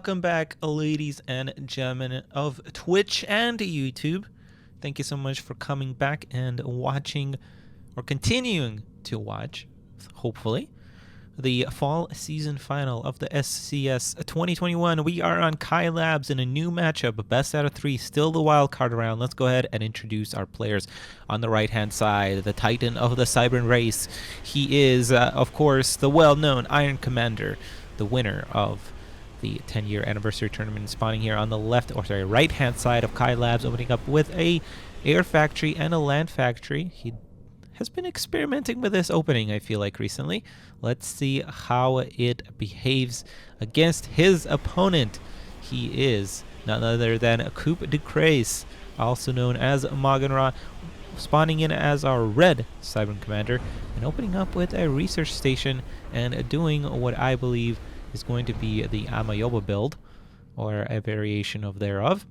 Welcome back, ladies and gentlemen of Twitch and YouTube. Thank you so much for coming back and watching, or continuing to watch, hopefully, the fall season final of the SCS 2021. We are on Kai Labs in a new matchup, best out of 3, still the wildcard round. Let's go ahead and introduce our players. On the right-hand side, the titan of the Cybern race. He is, of course, the well-known Iron Commander, the winner of the 10-year anniversary tournament, spawning here on the right-hand side of Kai Labs, opening up with a air factory and a land factory. He has been experimenting with this opening, I feel like, recently. Let's see how it behaves against his opponent. He is none other than Coup, also known as Magenra, spawning in as our red Cybern Commander and opening up with a research station and doing what I believe is going to be the Amayoba build, or a variation of thereof.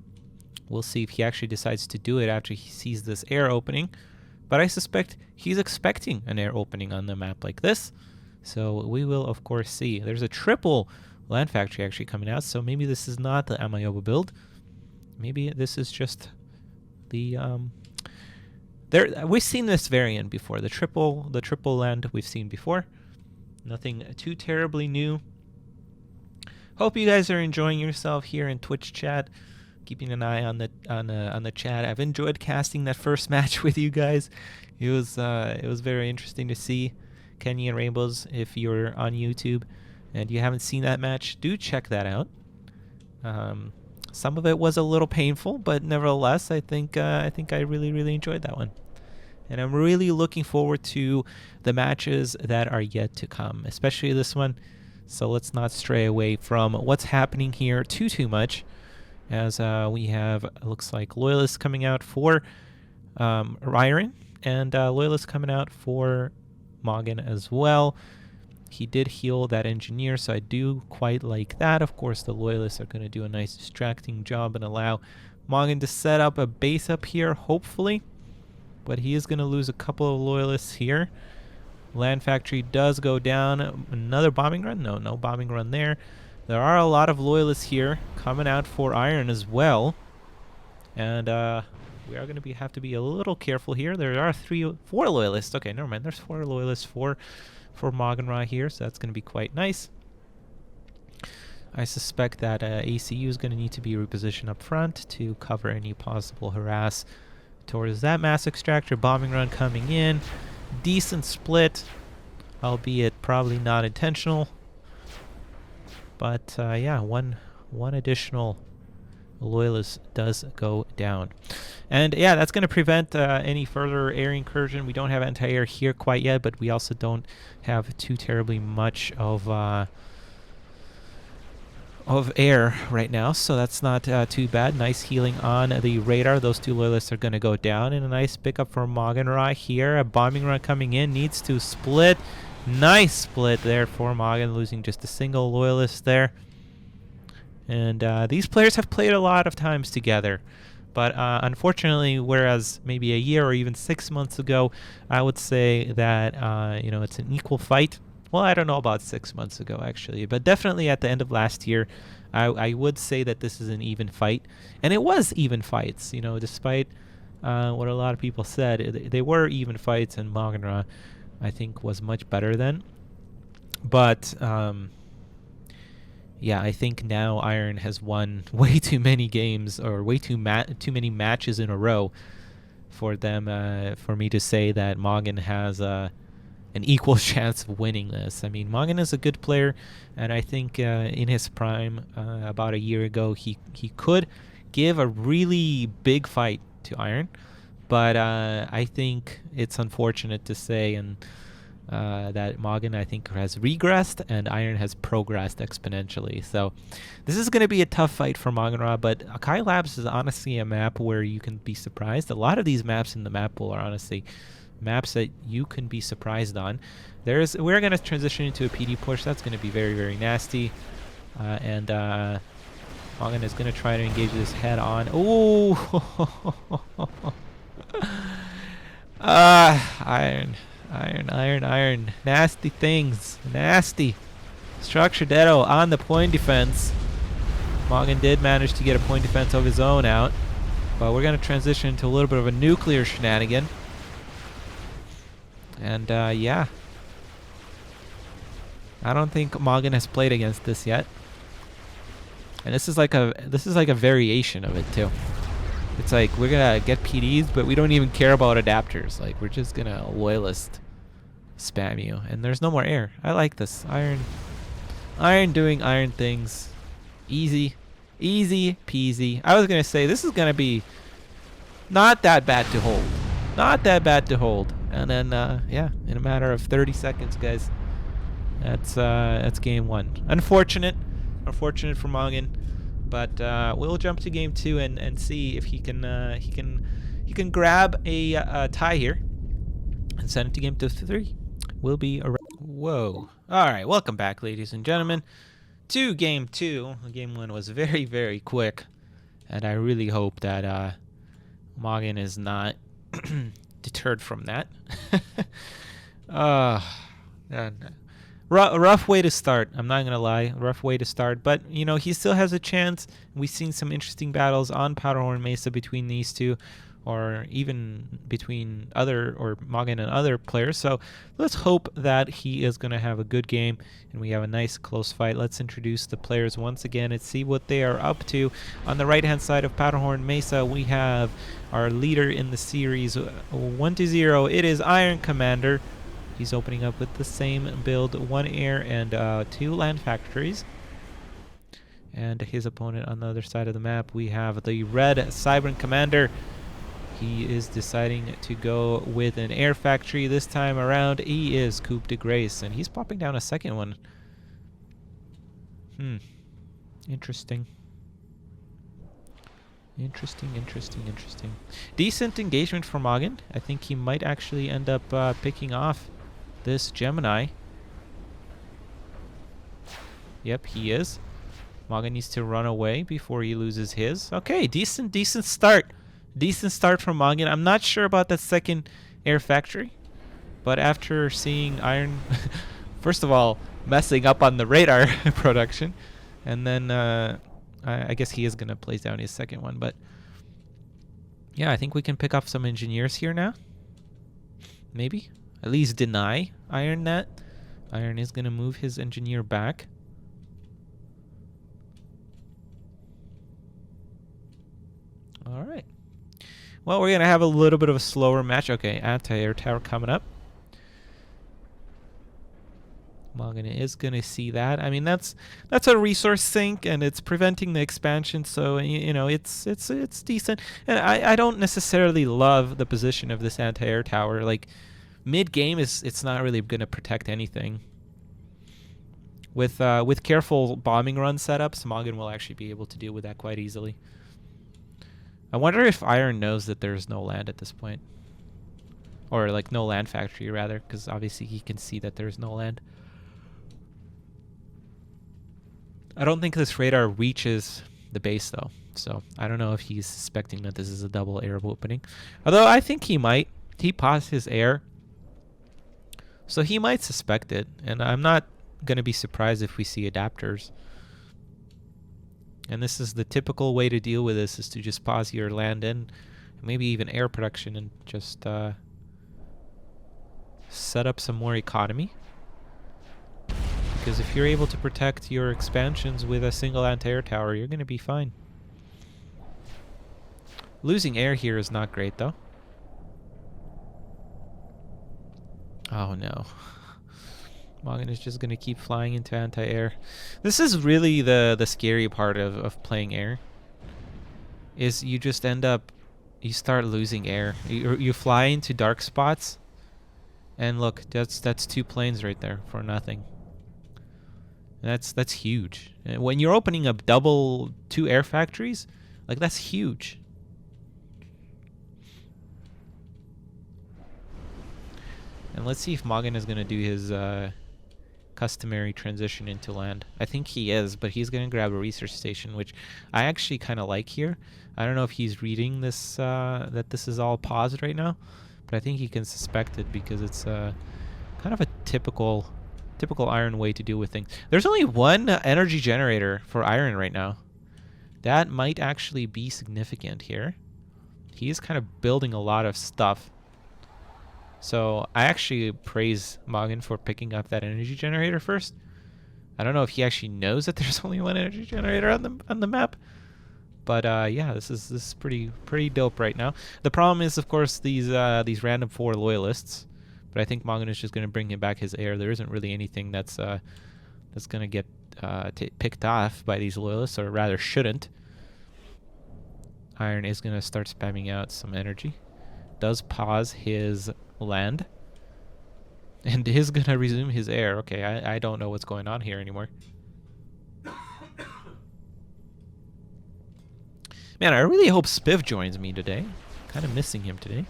We'll see if he actually decides to do it after he sees this air opening, but I suspect he's expecting an air opening on the map like this, so we will of course see. There's a triple land factory actually coming out, so maybe this is not the Amayoba build. Maybe this is just the we've seen this variant before. The triple land we've seen before. Nothing too terribly new. Hope you guys are enjoying yourself here in Twitch chat, keeping an eye on the chat. I've enjoyed casting that first match with you guys. It was very interesting to see Kenny and Rainbows. If you're on YouTube and you haven't seen that match, do check that out. Some of it was a little painful, but nevertheless, I think I really enjoyed that one. And I'm really looking forward to the matches that are yet to come, especially this one. So let's not stray away from what's happening here too much, as we have, looks like, Loyalists coming out for Ryron, and Loyalists coming out for Magen as well. He did heal that engineer, so I do quite like that. Of course, the Loyalists are going to do a nice distracting job and allow Magen to set up a base up here, hopefully. But he is going to lose a couple of Loyalists here. Land factory does go down. Another bombing run? No bombing run there. There are a lot of Loyalists here coming out for Iron as well. And we are going to have to be a little careful here. There are 4 Loyalists. Okay, never mind. There's 4 Loyalists for Magenra here, so that's going to be quite nice. I suspect that ACU is going to need to be repositioned up front to cover any possible harass towards that mass extractor. Bombing run coming in. Decent split, albeit probably not intentional. But yeah, one additional Loyalist does go down. And yeah, that's going to prevent any further air incursion. We don't have anti-air here quite yet, but we also don't have too terribly much of air right now, so that's not too bad. Nice healing on the radar. Those 2 Loyalists are going to go down, and a nice pickup for Magenra here. A bombing run coming in, needs to split. Nice split there for Magen, losing just a single Loyalist there. And these players have played a lot of times together, but unfortunately, whereas maybe a year or even 6 months ago, I would say that you know, it's an equal fight. Well, I don't know about 6 months ago, actually, but definitely at the end of last year, I would say that this is an even fight. And it was even fights, you know, despite what a lot of people said. They were even fights, and Magenra, I think, was much better then. But, yeah, I think now Iron has won way too many games, or way too many matches in a row for me to say that Magen has an equal chance of winning this. I mean, Magen is a good player, and I think in his prime, about a year ago, he could give a really big fight to Iron, but I think it's unfortunate to say that Magen, I think, has regressed and Iron has progressed exponentially. So this is going to be a tough fight for Magenra, but Kai Labs is honestly a map where you can be surprised. A lot of these maps in the map pool are honestly maps that you can be surprised on. We're going to transition into a PD push. That's going to be very nasty. And Magen is going to try to engage this head on. Oh! Iron. Nasty things. Nasty. Structure Dedo on the point defense. Morgan did manage to get a point defense of his own out. But we're going to transition into a little bit of a nuclear shenanigan. And yeah. I don't think Morgan has played against this yet. And this is like a variation of it too. It's like we're gonna get PDs, but we don't even care about adapters. Like we're just gonna loyalist spam you. And there's no more air. I like this. Iron doing iron things. Easy peasy. I was gonna say this is gonna be not that bad to hold. Not that bad to hold. And then yeah, in a matter of 30 seconds, guys. That's game 1. Unfortunate for Morgan. But we'll jump to game 2 and see if he can grab a tie here and send it to game 3. We'll be around. Whoa! All right, welcome back, ladies and gentlemen, to game 2. Game 1 was very, very quick, and I really hope that Morgan is not deterred from that. Rough way to start. I'm not gonna lie, rough way to start. But you know, he still has a chance. We've seen some interesting battles on Powderhorn Mesa between these two, or even between Morgan and other players. So let's hope that he is gonna have a good game and we have a nice close fight. Let's introduce the players once again and see what they are up to. On the right-hand side of Powderhorn Mesa, we have our leader in the series, 1-0. It is Iron Commander. He's opening up with the same build, 1 air and 2 land factories. And his opponent on the other side of the map, we have the red Cybran Commander. He is deciding to go with an air factory this time around. He is Coup de Grace, and he's popping down a second one. Interesting. Interesting. Decent engagement for Morgan. I think he might actually end up picking off this Gemini. Yep, he is. Morgan needs to run away before he loses his. Okay, decent start. Decent start from Morgan. I'm not sure about that second air factory, but after seeing Iron, first of all, messing up on the radar production, and then I guess he is going to place down his second one, but yeah, I think we can pick up some engineers here now. Maybe. At least deny Iron that. Iron is going to move his engineer back. All right. Well, we're going to have a little bit of a slower match. Okay, anti-air tower coming up. Morgan is going to see that. I mean, that's a resource sink, and it's preventing the expansion, so you know it's decent. And I don't necessarily love the position of this anti-air tower. Like mid game, it's not really going to protect anything. With careful bombing run setups, Morgan will actually be able to deal with that quite easily. I wonder if Iron knows that there's no land at this point, or like no land factory rather, because obviously he can see that there's no land. I don't think this radar reaches the base though, so I don't know if he's suspecting that this is a double air opening. Although I think he might. He paused his air, so he might suspect it, and I'm not going to be surprised if we see adapters. And this is the typical way to deal with this, is to just pause your land in, maybe even air production, and just set up some more economy. Because if you're able to protect your expansions with a single anti-air tower, you're going to be fine. Losing air here is not great, though. Oh, no. Morgan is just going to keep flying into anti-air. This is really the scary part of playing air. Is you just end up, you start losing air. You fly into dark spots, and look, that's 2 planes right there for nothing. That's huge. And when you're opening up 2 air factories, like that's huge. And let's see if Morgan is going to do his customary transition into land. I think he is, but he's going to grab a research station, which I actually kind of like here. I don't know if he's reading this, that this is all paused right now, but I think he can suspect it because it's kind of a typical Iron way to deal with things. There's only 1 energy generator for Iron right now. That might actually be significant here. He is kind of building a lot of stuff. So I actually praise Mogin for picking up that energy generator first. I don't know if he actually knows that there's only one energy generator on the map. But yeah, this is pretty dope right now. The problem is, of course, these random 4 loyalists. But I think Mogin is just going to bring him back his air. There isn't really anything that's going to get picked off by these loyalists, or rather shouldn't. Iron is going to start spamming out some energy. Does pause his land. And is going to resume his air. Okay, I don't know what's going on here anymore. Man, I really hope Spiff joins me today. Kind of missing him today.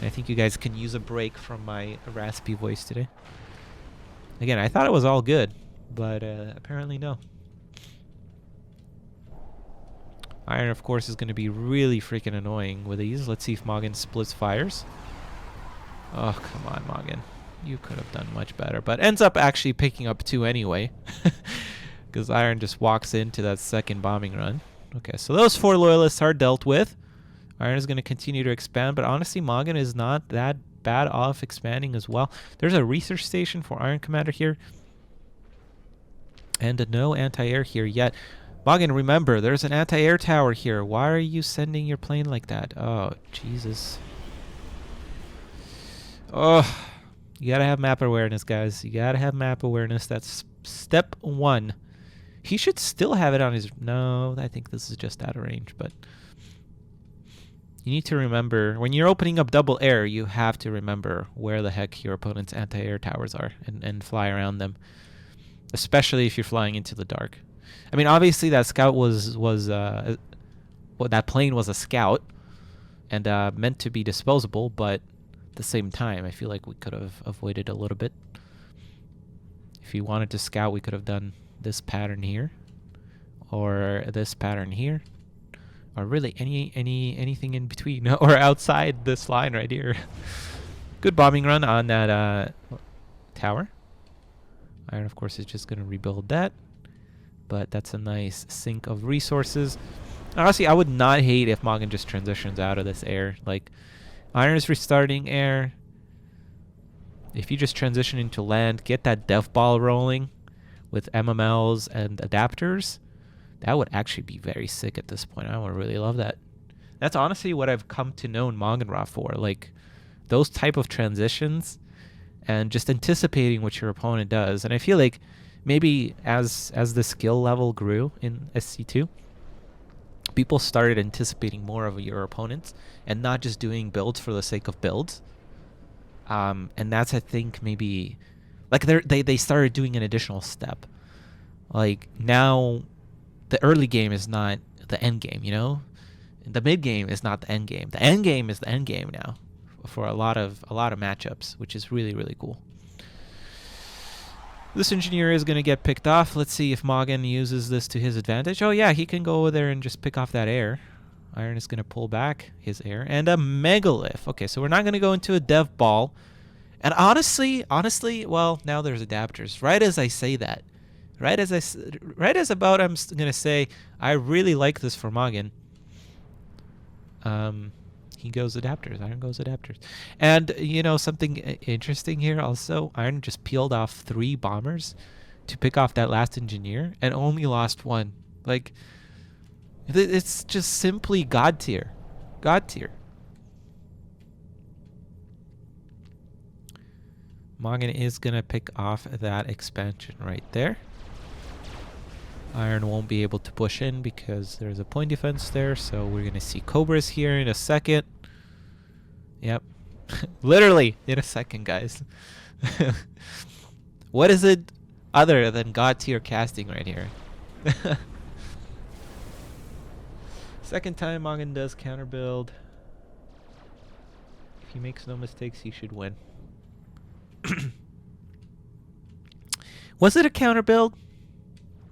I think you guys can use a break from my raspy voice today. Again, I thought it was all good, but apparently no. Iron, of course, is going to be really freaking annoying with these. Let's see if Mogin splits fires. Oh, come on, Mogin. You could have done much better, but ends up actually picking up 2 anyway. Because Iron just walks into that second bombing run. Okay, so those 4 loyalists are dealt with. Iron is going to continue to expand, but honestly, Mogin is not that bad off expanding as well. There's a research station for Iron Commander here. And no anti-air here yet. Mogin, remember, there's an anti-air tower here. Why are you sending your plane like that? Oh, Jesus. Oh, you gotta have map awareness, guys. You gotta have map awareness. That's step 1. He should still have it on his... No, I think this is just out of range, but... You need to remember, when you're opening up double air, you have to remember where the heck your opponent's anti-air towers are and fly around them. Especially if you're flying into the dark. I mean, obviously that scout was well, that plane was a scout and meant to be disposable, but at the same time, I feel like we could have avoided a little bit. If you wanted to scout, we could have done this pattern here, or this pattern here, or really anything in between, or outside this line right here. Good bombing run on that tower. Iron, of course, is just going to rebuild that, but that's a nice sink of resources. Honestly, I would not hate if Mogin just transitions out of this air. Like, Iron is restarting air. If you just transition into land, get that death ball rolling with MMLs and adapters, that would actually be very sick at this point. I would really love that. That's honestly what I've come to know Mongenrath for. Like, those type of transitions and just anticipating what your opponent does. And I feel like maybe as the skill level grew in SC2, people started anticipating more of your opponents and not just doing builds for the sake of builds. And that's, I think, maybe... Like, they started doing an additional step. Like, now, the early game is not the end game, you know? The mid game is not the end game. The end game is the end game now for a lot of matchups, which is really, really cool. This engineer is going to get picked off. Let's see if Mogin uses this to his advantage. Oh, yeah, he can go over there and just pick off that air. Iron is going to pull back his air. And a megalith. Okay, so we're not going to go into a dev ball. And honestly, well, now there's adapters. Right as I say that, right as about I'm going to say, I really like this for Mogin. He goes adapters. Iron goes adapters. And, you know, something interesting here also, Iron just peeled off 3 bombers to pick off that last engineer and only lost 1. Like, it's just simply God tier. God tier. Mogin is going to pick off that expansion right there. Iron won't be able to push in because there's a point defense there, so we're going to see Cobras here in a second. Yep. Literally in a second, guys. What is it other than God tier casting right here? Second time Mogin does counter build. If he makes no mistakes, he should win. Was it a counter build?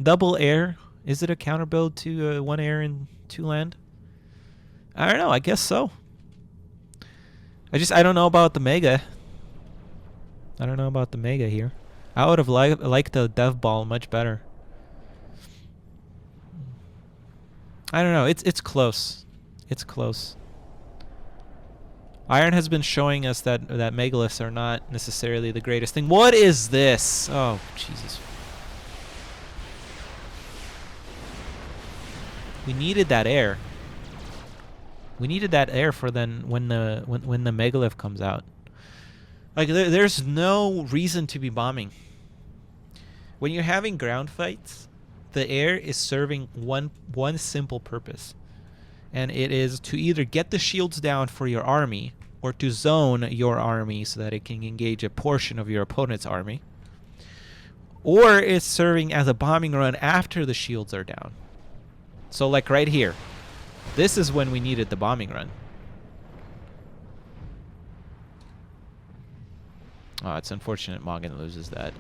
Double air? Is it a counter build to 1 air and 2 land? I don't know. I guess so. I don't know about the mega. I don't know about the mega here. I would have liked the dev ball much better. I don't know. It's close. It's close. Iron has been showing us that megaliths are not necessarily the greatest thing. What is this? Oh, Jesus. We needed that air. We needed that air for then when the megalith comes out. Like there's no reason to be bombing. When you're having ground fights, the air is serving one simple purpose. And it is to either get the shields down for your army or to zone your army so that it can engage a portion of your opponent's army. Or it's serving as a bombing run after the shields are down. So like right here, this is when we needed the bombing run. Oh, it's unfortunate Mogin loses that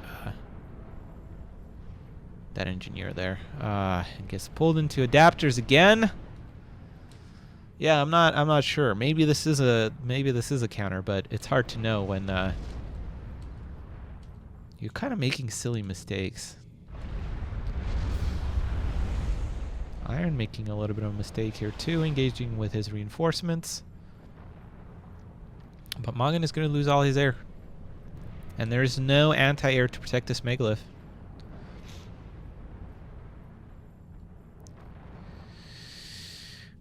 engineer there. And gets pulled into adapters again. Yeah, I'm not sure. Maybe this is a counter, but it's hard to know when you're kind of making silly mistakes. Iron making a little bit of a mistake here too, engaging with his reinforcements. But Mogin is going to lose all his air. And there's no anti-air to protect this megalith.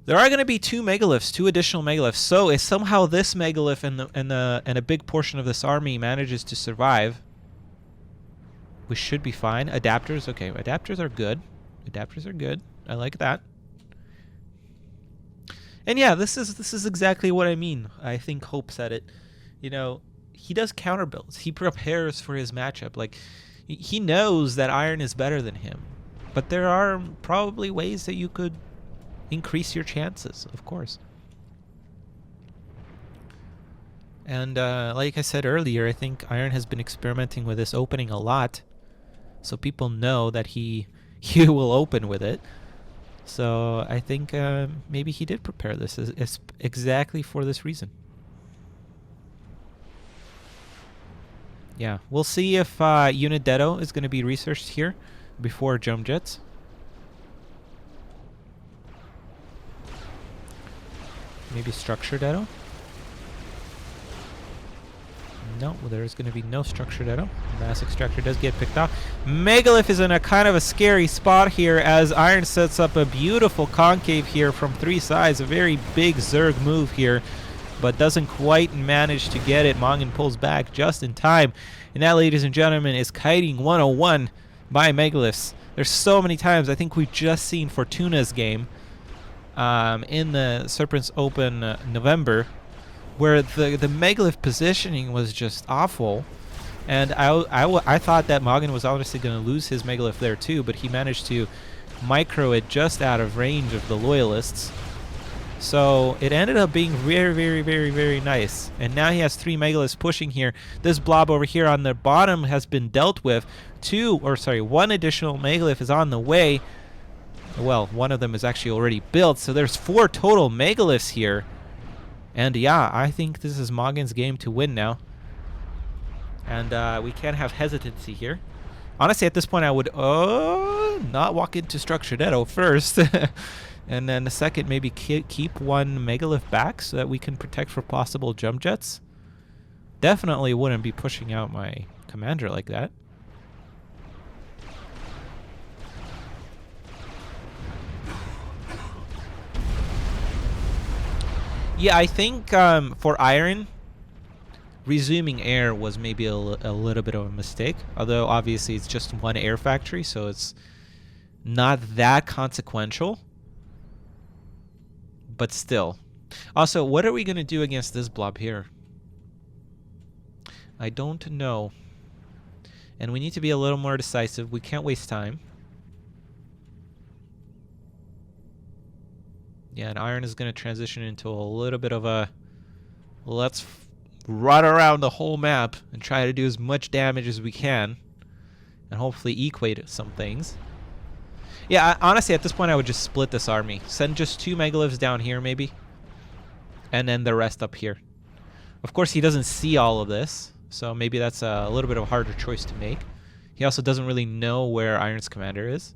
There are going to be two additional megaliths. So if somehow this megalith and a big portion of this army manages to survive, we should be fine. Adapters, okay, adapters are good. Adapters are good. I like that. And yeah, this is exactly what I mean. I think Hope said it. You know, he does counter builds. He prepares for his matchup. Like, he knows that Iron is better than him. But there are probably ways that you could increase your chances, of course. And like I said earlier, I think Iron has been experimenting with this opening a lot. So people know that he will open with it. So I think maybe he did prepare this as exactly for this reason. Yeah, we'll see if Unidetto is going to be researched here before jump jets. Maybe structure Detto. No, well, there's going to be no structure Detto. Mass extractor does get picked off. Megalith is in a kind of a scary spot here as Iron sets up a beautiful concave here from three sides. A very big Zerg move here, but doesn't quite manage to get it. Mogin pulls back just in time. And that, ladies and gentlemen, is kiting 101 by Megaliths. There's so many times. I think we've just seen Fortuna's game in the Serpent's Open November, where the megalith positioning was just awful, and I thought that Mogin was obviously going to lose his megalith there too, but he managed to micro it just out of range of the loyalists. So it ended up being very, very, very, very nice. And now he has three megaliths pushing here. This blob over here on the bottom has been dealt with. One additional megalith is on the way. Well, one of them is actually already built, so there's 4 total megaliths here. And yeah, I think this is Mogin's game to win now. And we can't have hesitancy here. Honestly, at this point, I would not walk into Structure Detto first. And then the second, maybe keep one megalith back so that we can protect for possible jump jets. Definitely wouldn't be pushing out my commander like that. Yeah, I think for Iron, resuming air was maybe a little bit of a mistake. Although, obviously, it's just one air factory, so it's not that consequential. But still. Also, what are we going to do against this blob here? I don't know. And we need to be a little more decisive. We can't waste time. Yeah, and Iron is going to transition into a little bit of a let's run around the whole map and try to do as much damage as we can and hopefully equate some things. Yeah, honestly, at this point, I would just split this army. Send just 2 megaliths down here, maybe. And then the rest up here. Of course, he doesn't see all of this, so maybe that's a little bit of a harder choice to make. He also doesn't really know where Iron's commander is.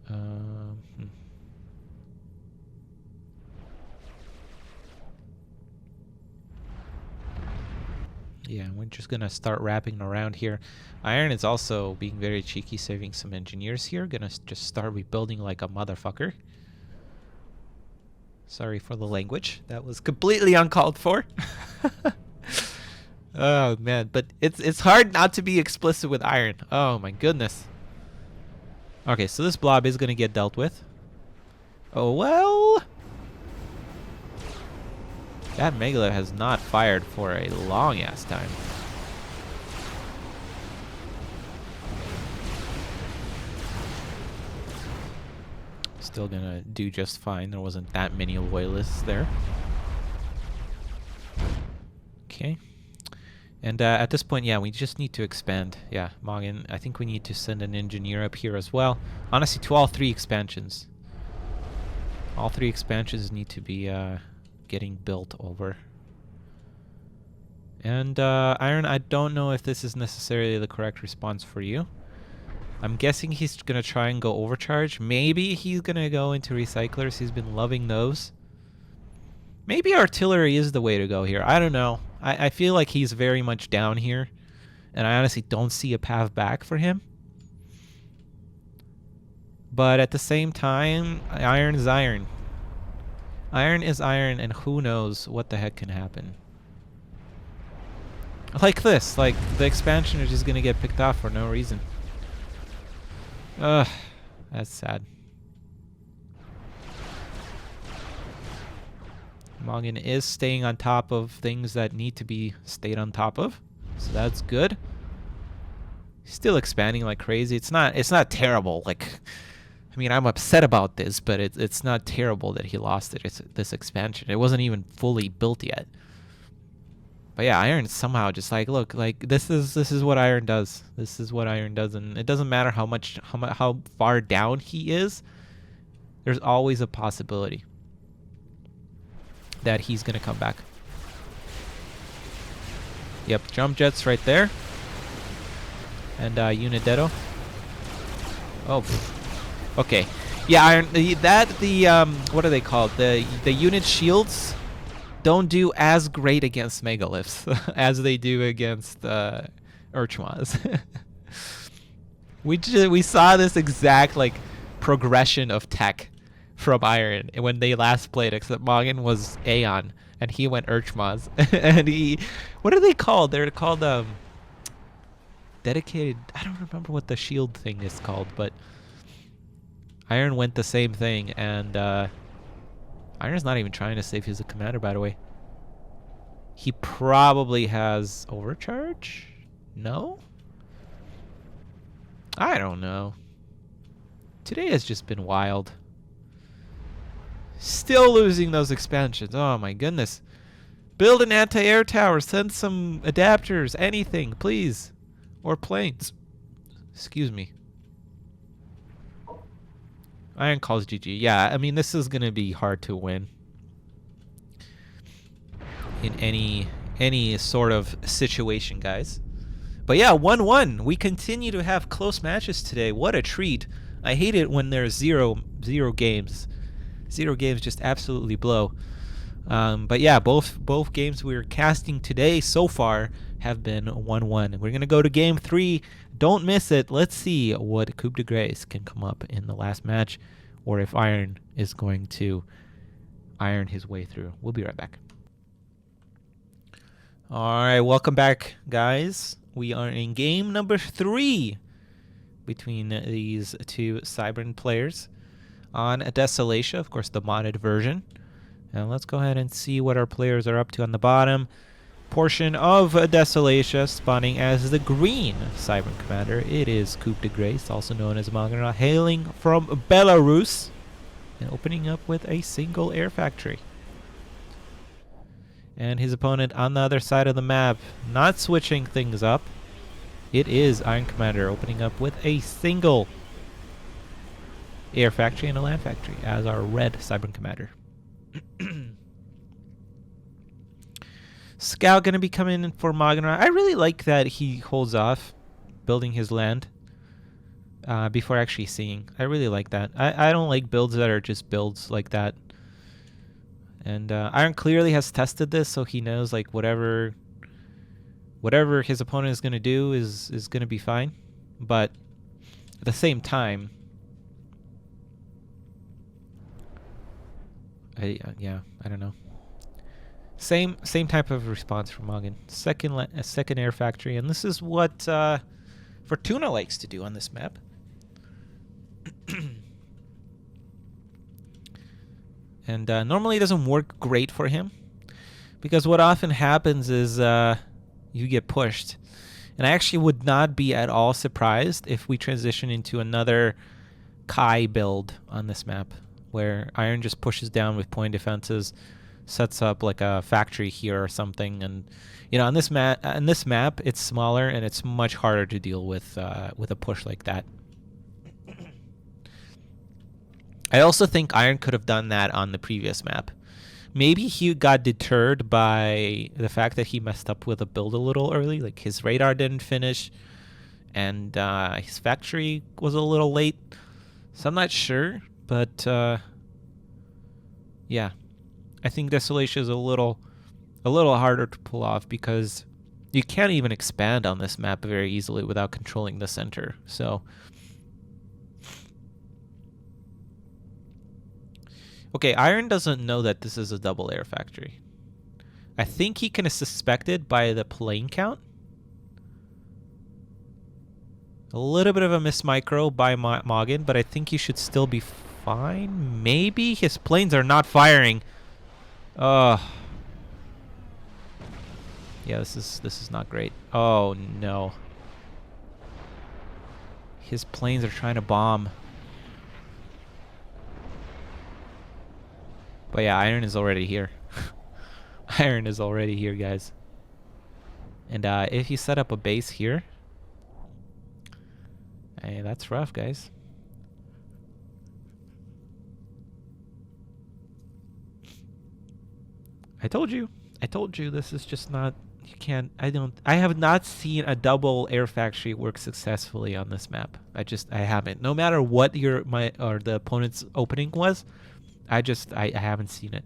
Hmm. Yeah, we're just gonna start wrapping around here. Iron is also being very cheeky, saving some engineers here. Gonna just start rebuilding like a motherfucker. Sorry for the language. That was completely uncalled for. Oh man, but it's hard not to be explicit with Iron. Oh my goodness. Okay, so this blob is gonna get dealt with. Oh well. That megalith has not fired for a long ass time. Still gonna do just fine. There wasn't that many loyalists there. Okay. And at this point, yeah, we just need to expand. Yeah, Mogin, I think we need to send an engineer up here as well. Honestly, to all 3 expansions. All 3 expansions need to be getting built over. And Iron, I don't know if this is necessarily the correct response for you. I'm guessing he's gonna try and go overcharge. Maybe he's gonna go into recyclers. He's been loving those. Maybe artillery is the way to go here. I don't know. I feel like he's very much down here, and I honestly don't see a path back for him. But at the same time, Iron is Iron. Iron is Iron, and who knows what the heck can happen. Like this, like the expansion is just gonna get picked off for no reason. Ugh, that's sad. Mogin is staying on top of things that need to be stayed on top of, so that's good. He's still expanding like crazy. It's not terrible. Like, I mean, I'm upset about this, but it's not terrible that he lost this expansion. It wasn't even fully built yet. But yeah, Iron somehow just like, look, like this is what Iron does. This is what Iron does, and it doesn't matter how far down he is. There's always a possibility that he's gonna come back. Yep, jump jets right there, and Unidetto. Oh, okay. Yeah, Iron. What are they called? The unit shields don't do as great against megaliths as they do against Urchmas. we saw this exact like progression of tech from Iron when they last played, except Mogin was Aeon and he went Urchmas. And what are they called? They're called dedicated. I don't remember what the shield thing is called, but Iron went the same thing, and Iron's not even trying to save his commander, by the way. He probably has overcharge? No? I don't know. Today has just been wild. Still losing those expansions. Oh my goodness. Build an anti-air tower. Send some adapters. Anything, please. Or planes. Excuse me. Iron calls GG. Yeah, I mean, this is going to be hard to win in any sort of situation, guys. But yeah, 1-1. We continue to have close matches today. What a treat. I hate it when there's zero games. 0 games just absolutely blow. But yeah, both games we're casting today so far have been 1-1. We're going to go to game 3. Don't miss it. Let's see what Coup de Grace can come up in the last match, or if Iron is going to iron his way through. We'll be right back. All right, welcome back, guys. We are in game number 3 between these 2 Cybern players on Desolatia, of course, the modded version. And let's go ahead and see what our players are up to on the bottom portion of Desolatia, spawning as the green Cybern commander. It is Coup de Grace, also known as Magna, hailing from Belarus and opening up with a single air factory. And his opponent on the other side of the map, not switching things up. It is Iron Commander opening up with a single air factory and a land factory as our red Cybern commander. Scout gonna be coming in for Magna. I really like that he holds off building his land. before actually seeing. I really like that. I don't like builds that are just builds like that. And Iron clearly has tested this, so he knows like whatever his opponent is going to do is going to be fine. But at the same time, I don't know. Same type of response from Mogin. Second air factory, and this is what Fortuna likes to do on this map. And normally it doesn't work great for him, because what often happens is you get pushed. And I actually would not be at all surprised if we transition into another Kai build on this map, where Iron just pushes down with point defenses, sets up like a factory here or something. And on this map it's smaller and it's much harder to deal with a push like that. I also think Iron could have done that on the previous map. Maybe he got deterred by the fact that he messed up with a build a little early, like his radar didn't finish, and his factory was a little late. So I'm not sure, but yeah, I think Desolation is a little harder to pull off, because you can't even expand on this map very easily without controlling the center. So. Okay, Iron doesn't know that this is a double air factory. I think he can suspect it by the plane count. A little bit of a miss micro by Mogin, but I think he should still be fine. Maybe his planes are not firing. Yeah, this is not great. Oh no. His planes are trying to bomb. But yeah, Iron is already here. Iron is already here, guys. And if you set up a base here, hey, that's rough, guys. I told you. This is just not. You can't. I have not seen a double air factory work successfully on this map. I haven't. No matter what the opponent's opening was. I haven't seen it.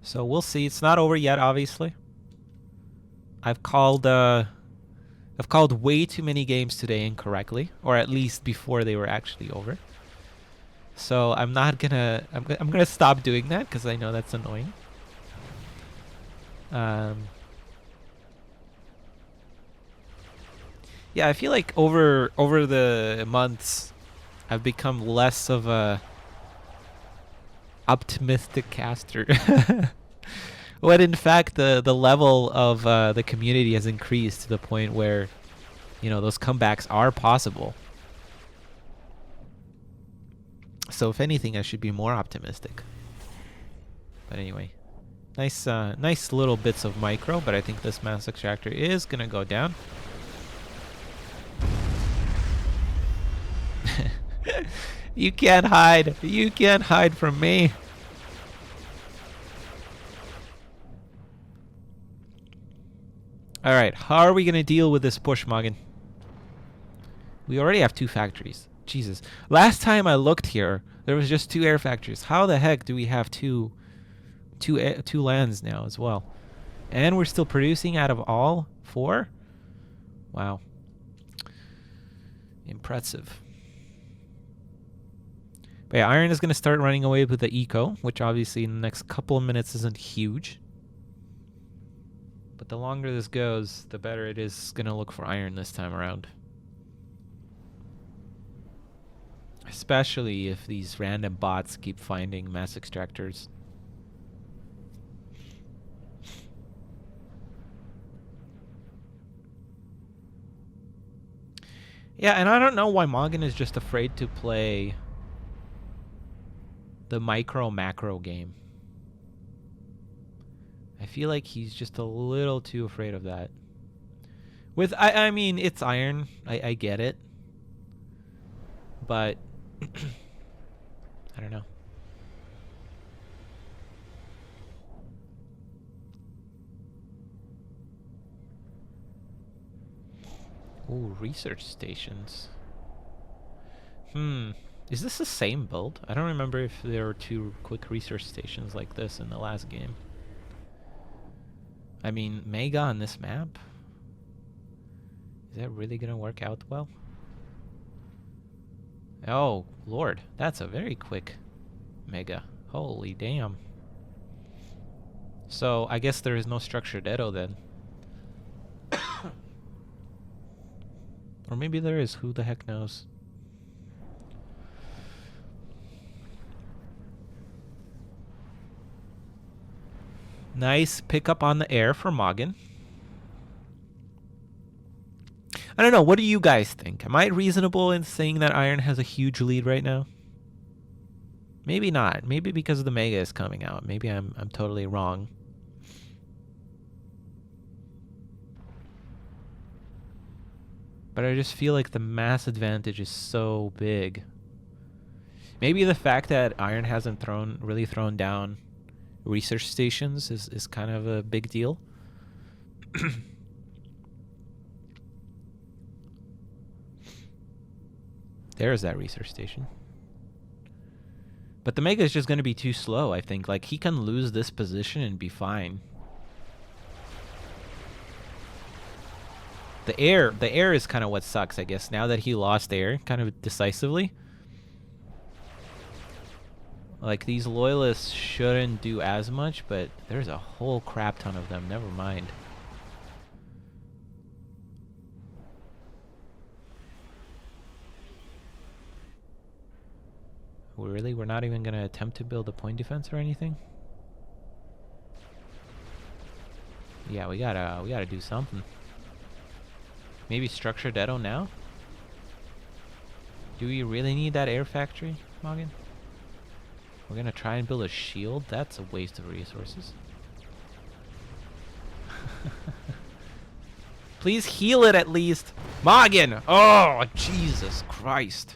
So we'll see. It's not over yet, obviously. I've called way too many games today incorrectly, or at least before they were actually over. So I'm not gonna. I'm gonna stop doing that, because I know that's annoying. Yeah, I feel like over the months, I've become less of a optimistic caster. When in fact the level of the community has increased to the point where, those comebacks are possible. So if anything, I should be more optimistic. But anyway, nice little bits of micro, but I think this mass extractor is gonna go down. You can't hide. You can't hide from me. All right, how are we going to deal with this push, Mogin? We already have 2 factories. Jesus. Last time I looked here, there was just 2 air factories. How the heck do we have two lands now as well? And we're still producing out of all 4? Wow. Impressive. But yeah, Iron is going to start running away with the eco, which obviously in the next couple of minutes isn't huge. But the longer this goes, the better it is going to look for Iron this time around. Especially if these random bots keep finding mass extractors. Yeah, and I don't know why Mogin is just afraid to play the micro-macro game. I feel like he's just a little too afraid of that. I mean, it's Iron. I get it. But I don't know. Ooh, research stations. Is this the same build? I don't remember if there were 2 quick research stations like this in the last game. I mean, Mega on this map? Is that really gonna work out well? Oh, Lord. That's a very quick Mega. Holy damn. So, I guess there is no structured Edo then. Or maybe there is. Who the heck knows? Nice pickup on the air for Moggen. I don't know. What do you guys think? Am I reasonable in saying that Iron has a huge lead right now? Maybe not. Maybe because the Mega is coming out. Maybe I'm totally wrong. But I just feel like the mass advantage is so big. Maybe the fact that Iron hasn't really thrown down research stations is kind of a big deal. There's that research station. But the Mega is just going to be too slow, I think. Like, he can lose this position and be fine. The air is kind of what sucks, I guess. Now that he lost air kind of decisively. Like, these loyalists shouldn't do as much, but there's a whole crap ton of them. Never mind. Really? We're not even going to attempt to build a point defense or anything? Yeah, we gotta do something. Maybe structure Dedo now? Do we really need that air factory, Moggen? We're gonna try and build a shield? That's a waste of resources. Please heal it at least. Moggen! Oh, Jesus Christ.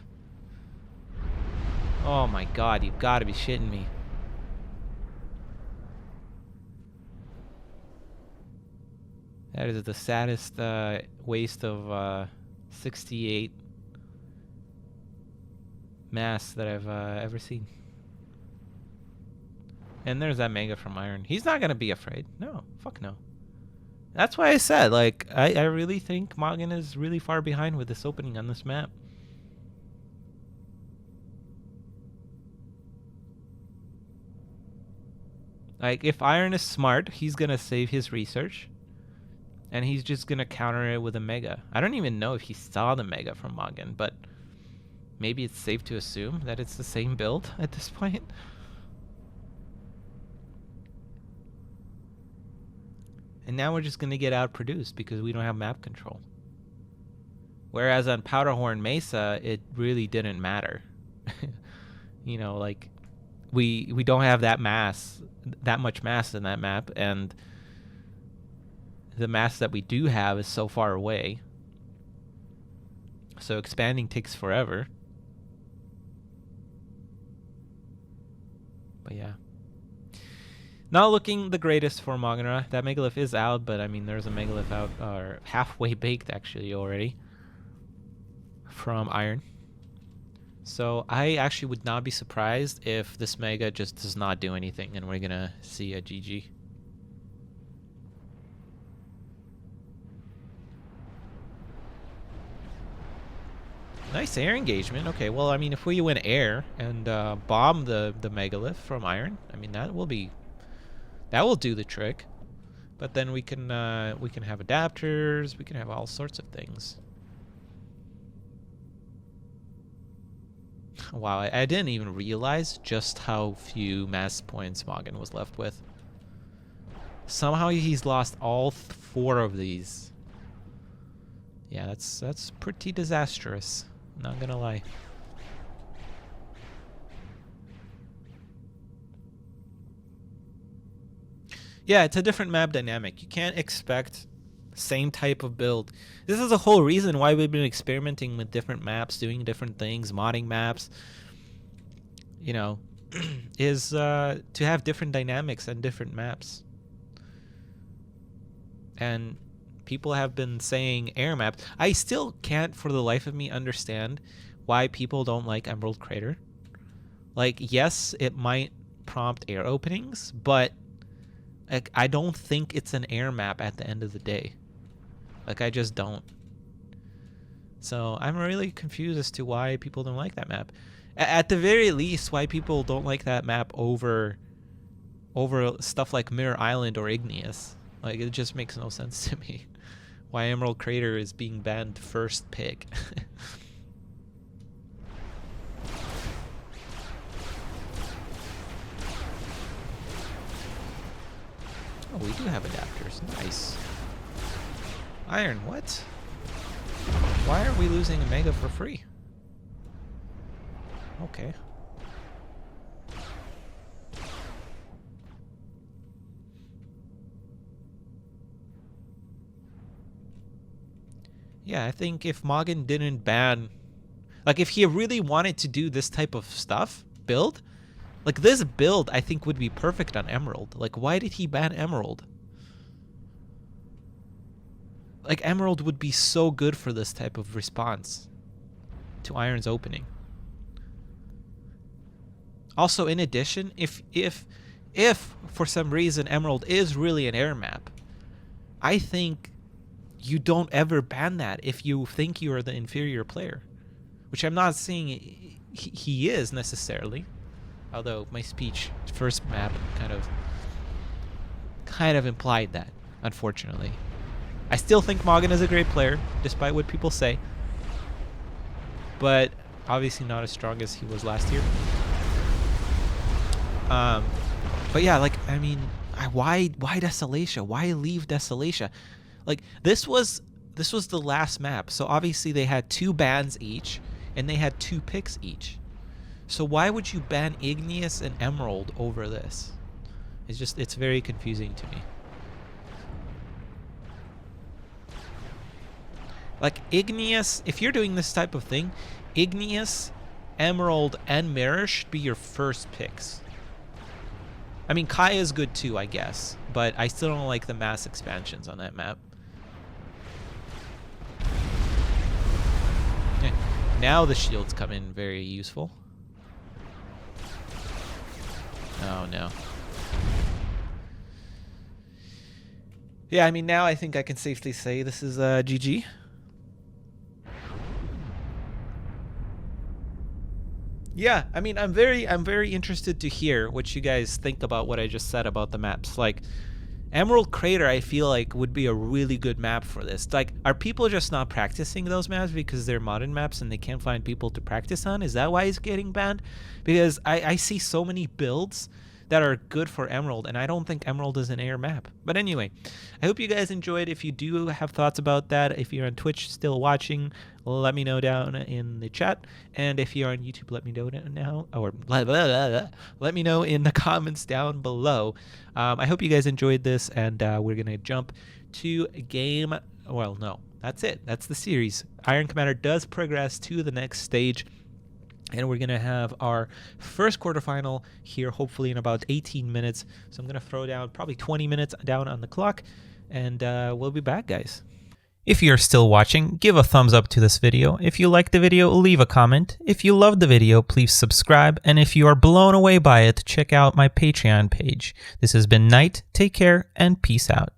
Oh my god, you've got to be shitting me. That is the saddest waste of 68 mass that I've ever seen. And there's that Mega from Iron. He's not going to be afraid. No, fuck no. That's why I said, like, I really think Moggen is really far behind with this opening on this map. Like, if Iron is smart, he's going to save his research. And he's just going to counter it with a Mega. I don't even know if he saw the Mega from Moggen, but maybe it's safe to assume that it's the same build at this point. And now we're just going to get outproduced because we don't have map control. Whereas on Powderhorn Mesa, it really didn't matter. You know, like, we don't have that much mass in that map, and the mass that we do have is so far away. So expanding takes forever. But yeah. Not looking the greatest for Magna. That Megalith is out, but I mean, there's a Megalith out, or halfway baked actually already, from Iron. So I actually would not be surprised if this Mega just does not do anything and we're gonna see a GG. Nice air engagement. Okay, well, I mean, if we win air and bomb the Megalith from Iron, I mean, that will do the trick. But then we can have adapters. We can have all sorts of things. Wow, I didn't even realize just how few mass points Moggen was left with. Somehow he's lost all 4 of these. Yeah, that's pretty disastrous. Not gonna lie. Yeah, it's a different map dynamic. You can't expect same type of build. This is the whole reason why we've been experimenting with different maps, doing different things, modding maps, you know, is to have different dynamics and different maps. And people have been saying air map. I still can't for the life of me understand why people don't like Emerald Crater. Like, yes, it might prompt air openings, but like, I don't think it's an air map at the end of the day. Like, I just don't. So I'm really confused as to why people don't like that map. At the very least, why people don't like that map over stuff like Mirror Island or Igneous. Like, it just makes no sense to me why Emerald Crater is being banned first pick. Oh, we do have adapters. Nice. Iron, what? Why are we losing a Mega for free? Okay. Yeah, I think if Mogin didn't ban... Like, if he really wanted to do this type of stuff, build... Like, this build, I think, would be perfect on Emerald. Like, why did he ban Emerald? Like, Emerald would be so good for this type of response to Iron's opening. Also, in addition, if for some reason Emerald is really an air map, I think you don't ever ban that if you think you are the inferior player. Which I'm not saying he is necessarily. Although my speech, first map, kind of implied that, unfortunately. I still think Mogin is a great player, despite what people say. But obviously not as strong as he was last year. But yeah, like, I mean, why Desolatia? Why leave Desolatia? Like, this was the last map, so obviously they had 2 bans each, and they had 2 picks each. So why would you ban Igneous and Emerald over this? It's very confusing to me. Like, Igneous, if you're doing this type of thing, Igneous, Emerald, and Mirror should be your first picks. I mean, Kai is good too, I guess, but I still don't like the mass expansions on that map. Now the shields come in very useful. Oh no. Yeah, I mean, now I think I can safely say this is GG. Yeah, I mean, I'm very interested to hear what you guys think about what I just said about the maps. Like, Emerald Crater, I feel like, would be a really good map for this. Like, are people just not practicing those maps because they're modern maps and they can't find people to practice on? Is that why it's getting banned? Because I see so many builds that are good for Emerald, and I don't think Emerald is an air map. But anyway, I hope you guys enjoyed. If you do have thoughts about that, if you're on Twitch still watching, let me know down in the chat. And if you're on YouTube, let me know now, or let me know in the comments down below. I hope you guys enjoyed this, and we're gonna jump to game. Well, no, that's it. That's the series. Iron Commander does progress to the next stage. And we're going to have our first quarterfinal here, hopefully in about 18 minutes. So I'm going to throw down probably 20 minutes down on the clock, and we'll be back, guys. If you're still watching, give a thumbs up to this video. If you liked the video, leave a comment. If you loved the video, please subscribe. And if you are blown away by it, check out my Patreon page. This has been Nite. Take care and peace out.